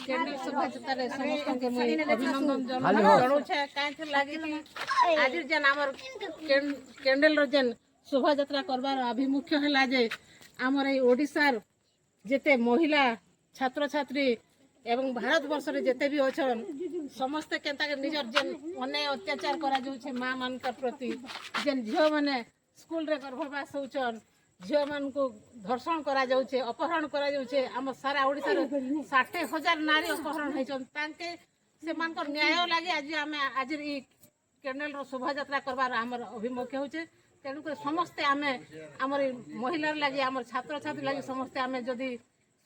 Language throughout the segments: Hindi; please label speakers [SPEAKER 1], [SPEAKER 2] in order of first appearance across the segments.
[SPEAKER 1] कैंडल शोभायात्रा समस्त के मुई अभिनंदन जणाउछे काहे लागि कि आज जेन हमर कैंडल रो जेन शोभायात्रा करबार अभिमुख्य हला जे हमर ए ओडिसार जेते महिला छात्र छात्री एवं भारत वर्ष रे जेते भी अछन समस्त केंता के निजर जेन अन्याय अत्याचार करा जाउछे मां मान का प्रति जेन झियो माने स्कूल रे गर्भवास होउछन झियो मान को धर्षण करा जाउछे अपहरण करा जाउछे हम सारा ओडिसा रे 60,000 नारी अपहरण हैछन तांके से मान को न्याय लागि आज हमें आज ई कैंडल रो शोभायात्रा करबार हमर अभिमुख्य होउछे तेणु कर समस्ते आमे हमर महिला लागि हमर छात्र छात्री लागि समस्ते आमे जदी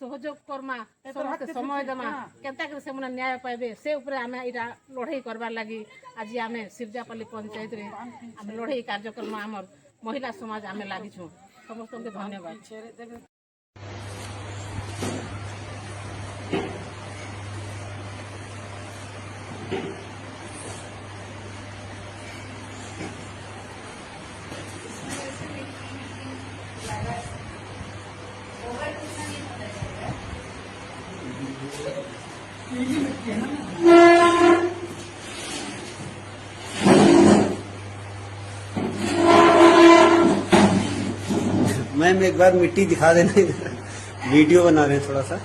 [SPEAKER 1] सहयोग करमा समस्त समय देमा केंता कर से मन न्याय पाइबे से ऊपर आमे इरा लड़ाई करबार लागि आज आमे सिरजापल्ली पंचायत रे आमे लड़ाई कार्यक्रम हमर महिला समाज आमे लागि छु समस्त के धन्यवाद।
[SPEAKER 2] मैम एक बार मिट्टी दिखा देना, वीडियो बना रहे हैं थोड़ा सा।